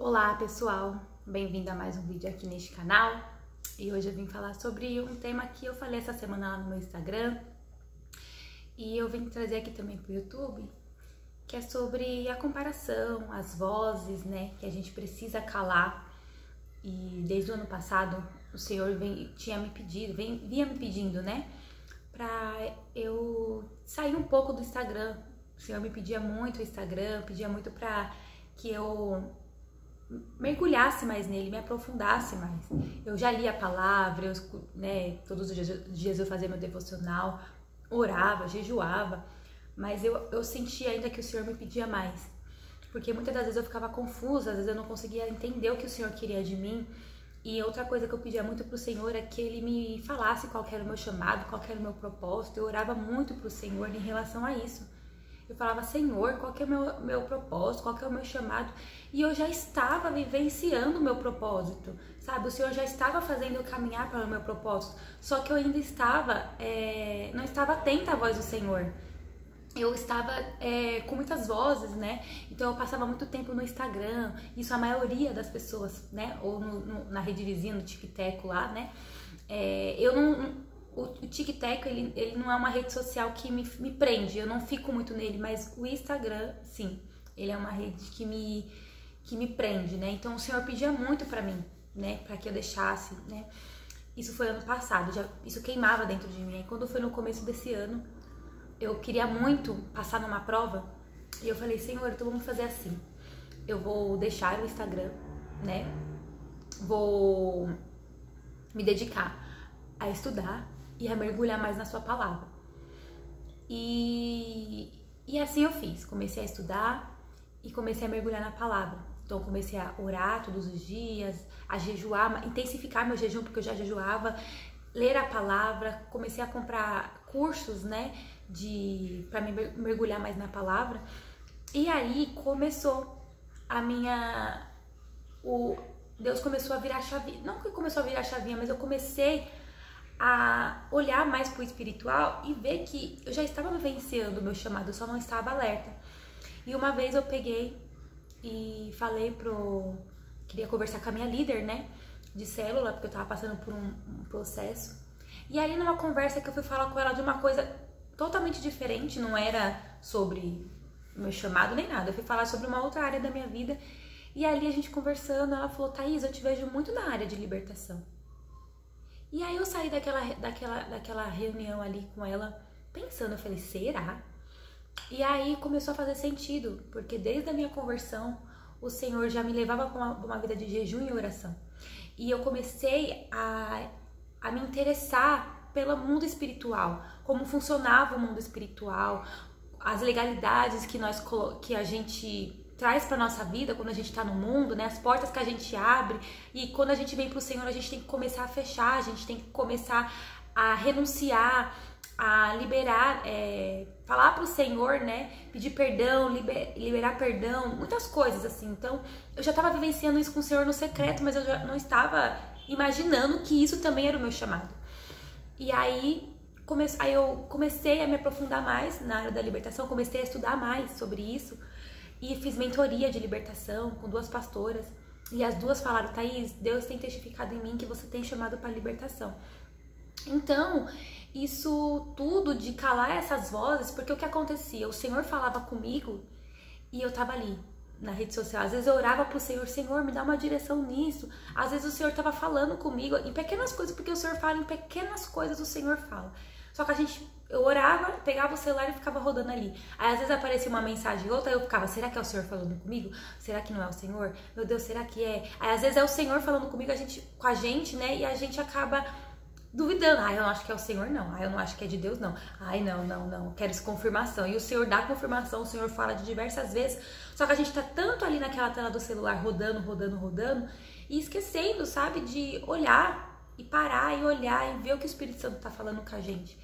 Olá pessoal, bem-vindo a mais um vídeo aqui neste canal. E hoje eu vim falar sobre um tema que eu falei essa semana lá no meu Instagram e eu vim trazer aqui também pro YouTube, que é sobre a comparação, as vozes, né, que a gente precisa calar. E desde o ano passado o Senhor vinha me pedindo, né, pra eu sair um pouco do Instagram. O Senhor me pedia muito o Instagram, pedia muito pra que eu mergulhasse mais nele, me aprofundasse mais. Eu já lia a palavra, todos os dias eu fazia meu devocional, orava, jejuava, mas eu sentia ainda que o Senhor me pedia mais, porque muitas das vezes eu ficava confusa, às vezes eu não conseguia entender o que o Senhor queria de mim. E outra coisa que eu pedia muito pro Senhor é que Ele me falasse qual que era o meu chamado, qual que era o meu propósito. Eu orava muito pro Senhor em relação a isso. Eu falava, Senhor, qual que é o meu propósito, qual que é o meu chamado? E eu já estava vivenciando o meu propósito, sabe? O Senhor já estava fazendo eu caminhar para o meu propósito, só que eu ainda não estava atenta à voz do Senhor. Eu estava com muitas vozes, né? Então eu passava muito tempo no Instagram, isso a maioria das pessoas, né? Ou na rede vizinha, no TikTok lá, né? O TikTok, ele não é uma rede social que me prende, eu não fico muito nele, mas o Instagram, sim, ele é uma rede que me prende, né? Então o Senhor pedia muito pra mim, né? Pra que eu deixasse, né? Isso foi ano passado, isso queimava dentro de mim. E quando foi no começo desse ano, eu queria muito passar numa prova e eu falei, Senhor, então vamos fazer assim, eu vou deixar o Instagram, né? Vou me dedicar a estudar e a mergulhar mais na sua palavra. E assim eu fiz, comecei a estudar e comecei a mergulhar na palavra. Então comecei a orar todos os dias, a jejuar, intensificar meu jejum, porque eu já jejuava, ler a palavra, comecei a comprar cursos, né, para me mergulhar mais na palavra. E aí começou Deus começou a virar a chavinha, não que começou a virar a chavinha, mas eu comecei a olhar mais pro espiritual e ver que eu já estava vivenciando o meu chamado, eu só não estava alerta. E uma vez eu peguei e falei queria conversar com a minha líder, né, de célula, porque eu tava passando por um processo. E aí numa conversa que eu fui falar com ela de uma coisa totalmente diferente, não era sobre o meu chamado nem nada, eu fui falar sobre uma outra área da minha vida. E ali a gente conversando, ela falou, Thaís, eu te vejo muito na área de libertação. E aí eu saí daquela reunião ali com ela pensando, eu falei, será? E aí começou a fazer sentido, porque desde a minha conversão, o Senhor já me levava para uma vida de jejum e oração. E eu comecei a me interessar pelo mundo espiritual, como funcionava o mundo espiritual, as legalidades que a gente traz para nossa vida quando a gente tá no mundo, né? As portas que a gente abre, e quando a gente vem pro Senhor, a gente tem que começar a fechar, a gente tem que começar a renunciar, a liberar, falar pro Senhor, né? Pedir perdão, liberar perdão, muitas coisas assim. Então, eu já tava vivenciando isso com o Senhor no secreto, mas eu já não estava imaginando que isso também era o meu chamado. E aí eu comecei a me aprofundar mais na área da libertação, comecei a estudar mais sobre isso. E fiz mentoria de libertação com 2 pastoras. E as 2 falaram, Thaís, Deus tem testificado em mim que você tem chamado para libertação. Então, isso tudo de calar essas vozes, porque o que acontecia? O Senhor falava comigo e eu tava ali na rede social. Às vezes eu orava pro Senhor, Senhor, me dá uma direção nisso. Às vezes o Senhor tava falando comigo em pequenas coisas, porque o Senhor fala em pequenas coisas, o Senhor fala. Só que eu orava, pegava o celular e ficava rodando ali. Aí às vezes aparecia uma mensagem ou outra, eu ficava, será que é o Senhor falando comigo? Será que não é o Senhor? Meu Deus, será que é? Aí às vezes é o Senhor falando comigo, com a gente, né? E a gente acaba duvidando. Eu não acho que é o Senhor, não. Eu não acho que é de Deus, não. Não. Quero essa confirmação. E o Senhor dá confirmação, o Senhor fala de diversas vezes. Só que a gente tá tanto ali naquela tela do celular, rodando, e esquecendo, sabe, de olhar e parar e olhar e ver o que o Espírito Santo tá falando com a gente.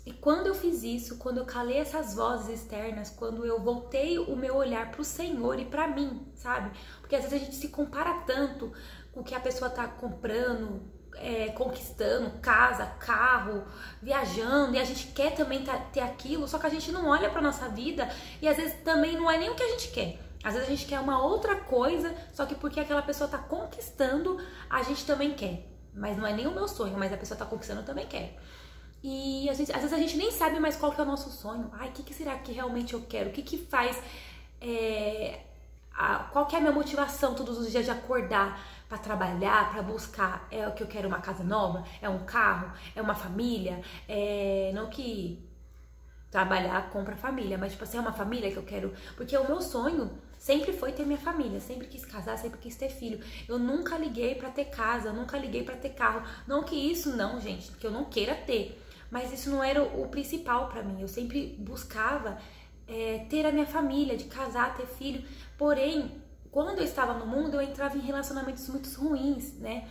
E quando eu fiz isso, quando eu calei essas vozes externas, quando eu voltei o meu olhar pro Senhor e pra mim, sabe? Porque às vezes a gente se compara tanto com o que a pessoa tá comprando, conquistando, casa, carro, viajando, e a gente quer também ter aquilo, só que a gente não olha pra nossa vida e às vezes também não é nem o que a gente quer. Às vezes a gente quer uma outra coisa, só que porque aquela pessoa tá conquistando, a gente também quer. Mas não é nem o meu sonho, mas a pessoa tá conquistando, eu também quero. E às vezes a gente nem sabe mais qual que é o nosso sonho. Ai, o que será que realmente eu quero? O que faz... qual que é a minha motivação todos os dias de acordar para trabalhar, para buscar? É o que eu quero, uma casa nova? É um carro? É uma família? Não que trabalhar compra família, mas tipo assim, é uma família que eu quero. Porque o meu sonho sempre foi ter minha família, sempre quis casar, sempre quis ter filho. Eu nunca liguei para ter casa, eu nunca liguei para ter carro. Não que isso não, gente, que eu não queira ter, mas isso não era o principal para mim. Eu sempre buscava ter a minha família, de casar, ter filho. Porém, quando eu estava no mundo, eu entrava em relacionamentos muito ruins, né?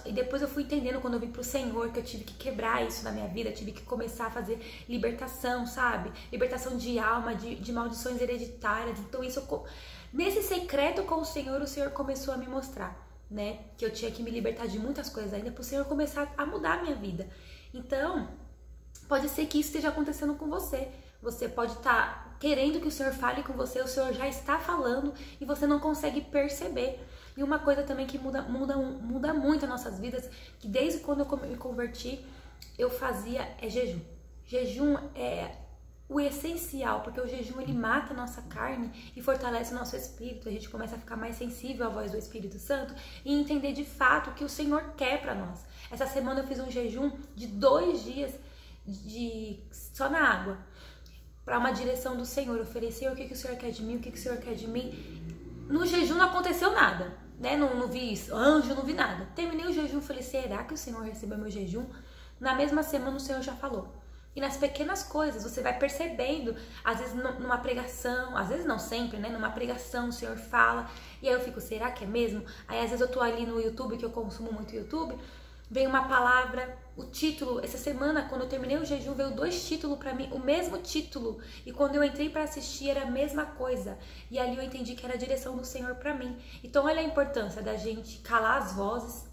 E depois eu fui entendendo, quando eu vim pro Senhor, que eu tive que quebrar isso na minha vida, tive que começar a fazer libertação, sabe? Libertação de alma, de maldições hereditárias. Então nesse secreto com o Senhor começou a me mostrar, né? Que eu tinha que me libertar de muitas coisas ainda pro Senhor começar a mudar a minha vida. Então, pode ser que isso esteja acontecendo com você. Você pode estar querendo que o Senhor fale com você, o Senhor já está falando e você não consegue perceber. E uma coisa também que muda muito as nossas vidas, que desde quando eu me converti, eu fazia jejum. Jejum é o essencial, porque o jejum ele mata a nossa carne e fortalece o nosso espírito. A gente começa a ficar mais sensível à voz do Espírito Santo e entender de fato o que o Senhor quer para nós. Essa semana eu fiz um jejum de 2 dias só na água, para uma direção do Senhor. Eu ofereci o que o Senhor quer de mim, o que o Senhor quer de mim. No jejum não aconteceu nada, né? Não vi anjo, não vi nada. Terminei o jejum, falei, será que o Senhor recebeu meu jejum? Na mesma semana o Senhor já falou. E nas pequenas coisas, você vai percebendo, às vezes numa pregação, às vezes não sempre, né? Numa pregação o Senhor fala, e aí eu fico, será que é mesmo? Aí às vezes eu tô ali no YouTube, que eu consumo muito YouTube, vem uma palavra, o título. Essa semana, quando eu terminei o jejum, veio 2 títulos pra mim, o mesmo título. E quando eu entrei pra assistir, era a mesma coisa. E ali eu entendi que era a direção do Senhor pra mim. Então olha a importância da gente calar as vozes,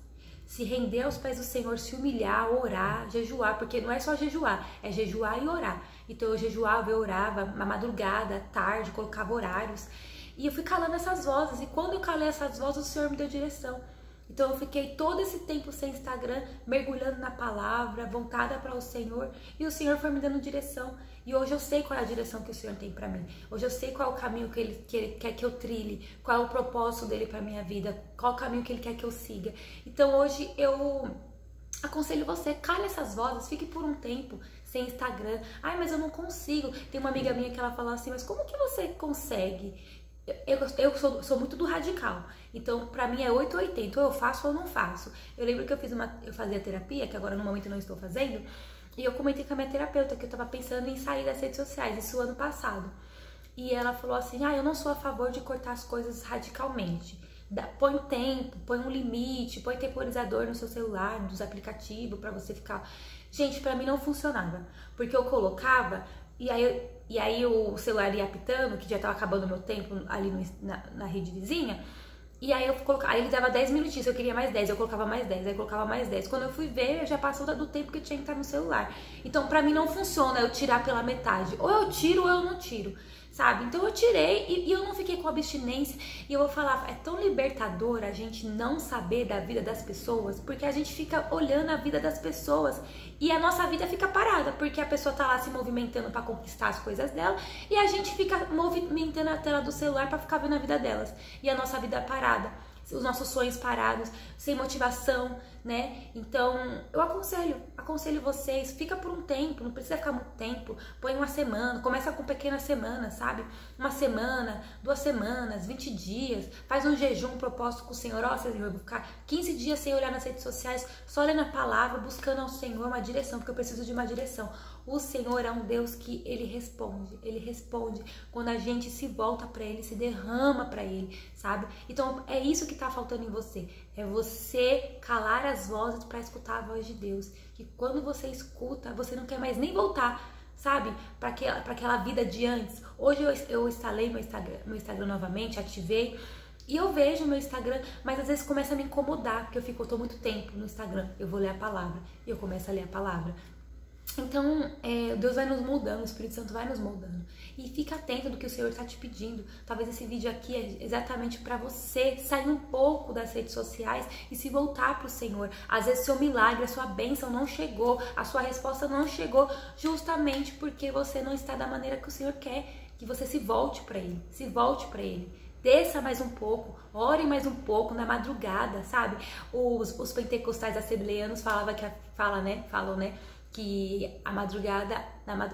se render aos pés do Senhor, se humilhar, orar, jejuar. Porque não é só jejuar, é jejuar e orar. Então eu jejuava, eu orava, na madrugada, à tarde, colocava horários. E eu fui calando essas vozes. E quando eu calei essas vozes, o Senhor me deu direção. Então eu fiquei todo esse tempo sem Instagram, mergulhando na palavra, voltada para o Senhor, e o Senhor foi me dando direção. E hoje eu sei qual é a direção que o Senhor tem para mim. Hoje eu sei qual é o caminho que ele quer que eu trilhe, qual é o propósito dele para minha vida, qual é o caminho que ele quer que eu siga. Então hoje eu aconselho você, cale essas vozes, fique por um tempo sem Instagram. Ai, mas eu não consigo. Tem uma amiga minha que ela falou assim, mas como que você consegue? Eu sou muito do radical, então pra mim é 8 ou 80, ou eu faço ou não faço. Eu lembro que eu fazia terapia, que agora no momento eu não estou fazendo, e eu comentei com a minha terapeuta que eu tava pensando em sair das redes sociais, isso ano passado. E ela falou assim, eu não sou a favor de cortar as coisas radicalmente. Põe tempo, põe um limite, põe temporizador no seu celular, nos aplicativos, pra você ficar... Gente, pra mim não funcionava, porque eu colocava... E aí o celular ia apitando, que já tava acabando o meu tempo ali na rede vizinha. E aí aí ele dava 10 minutinhos, eu queria mais 10, eu colocava mais 10, aí eu colocava mais 10. Quando eu fui ver, já passou do tempo que eu tinha que estar no celular. Então pra mim não funciona eu tirar pela metade. Ou eu tiro ou eu não tiro, sabe? Então eu tirei e eu não fiquei com abstinência. E eu vou falar, é tão libertador a gente não saber da vida das pessoas, porque a gente fica olhando a vida das pessoas e a nossa vida fica parada, porque a pessoa tá lá se movimentando para conquistar as coisas dela e a gente fica movimentando a tela do celular para ficar vendo a vida delas. E a nossa vida parada, os nossos sonhos parados, sem motivação, né? Então, eu aconselho vocês, fica por um tempo, não precisa ficar muito tempo, põe uma semana, começa com pequenas semanas, sabe? Uma semana, 2 semanas, 20 dias, faz um jejum, um propósito com o Senhor. Senhor, eu vou ficar 15 dias sem olhar nas redes sociais, só lendo a palavra, buscando ao Senhor uma direção, porque eu preciso de uma direção. O Senhor é um Deus que Ele responde quando a gente se volta para Ele, se derrama para Ele, sabe? Então é isso que tá faltando em você, é você calar as vozes para escutar a voz de Deus, que quando você escuta, você não quer mais nem voltar, sabe? Para aquela vida de antes. Hoje eu instalei meu Instagram novamente, ativei, e eu vejo meu Instagram, mas às vezes começa a me incomodar, porque eu tô muito tempo no Instagram, eu vou ler a palavra, e eu começo a ler a palavra. Então, Deus vai nos moldando, o Espírito Santo vai nos moldando. E fica atento do que o Senhor está te pedindo. Talvez esse vídeo aqui é exatamente para você sair um pouco das redes sociais e se voltar para o Senhor. Às vezes seu milagre, a sua bênção não chegou, a sua resposta não chegou, justamente porque você não está da maneira que o Senhor quer que você se volte para Ele. Se volte para Ele. Desça mais um pouco, ore mais um pouco na madrugada, sabe? Os pentecostais assembleanos falam, né? Que a madrugada,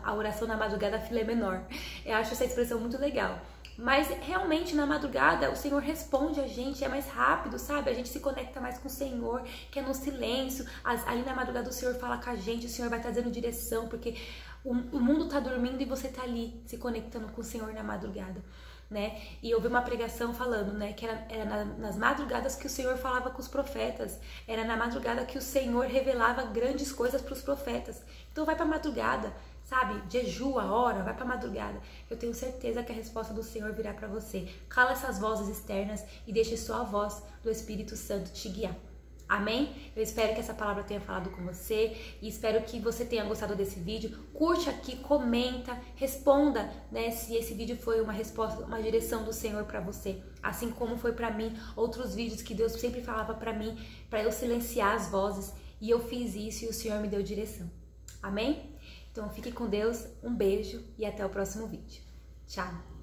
a oração na madrugada a fila é menor. Eu acho essa expressão muito legal. Mas realmente na madrugada o Senhor responde a gente, é mais rápido, sabe? A gente se conecta mais com o Senhor, que é no silêncio. Ali na madrugada o Senhor fala com a gente, o Senhor vai trazendo direção, porque o mundo tá dormindo e você tá ali se conectando com o Senhor na madrugada. Né? E eu vi uma pregação falando, né, que era nas madrugadas que o Senhor falava com os profetas, era na madrugada que o Senhor revelava grandes coisas para os profetas. Então vai para a madrugada, sabe? Jejua, ora, vai para a madrugada. Eu tenho certeza que a resposta do Senhor virá para você. Cala essas vozes externas e deixe só a voz do Espírito Santo te guiar. Amém? Eu espero que essa palavra tenha falado com você e espero que você tenha gostado desse vídeo. Curte aqui, comenta, responda, né, se esse vídeo foi uma resposta, uma direção do Senhor para você. Assim como foi para mim, outros vídeos que Deus sempre falava para mim, para eu silenciar as vozes. E eu fiz isso e o Senhor me deu direção. Amém? Então fique com Deus, um beijo e até o próximo vídeo. Tchau!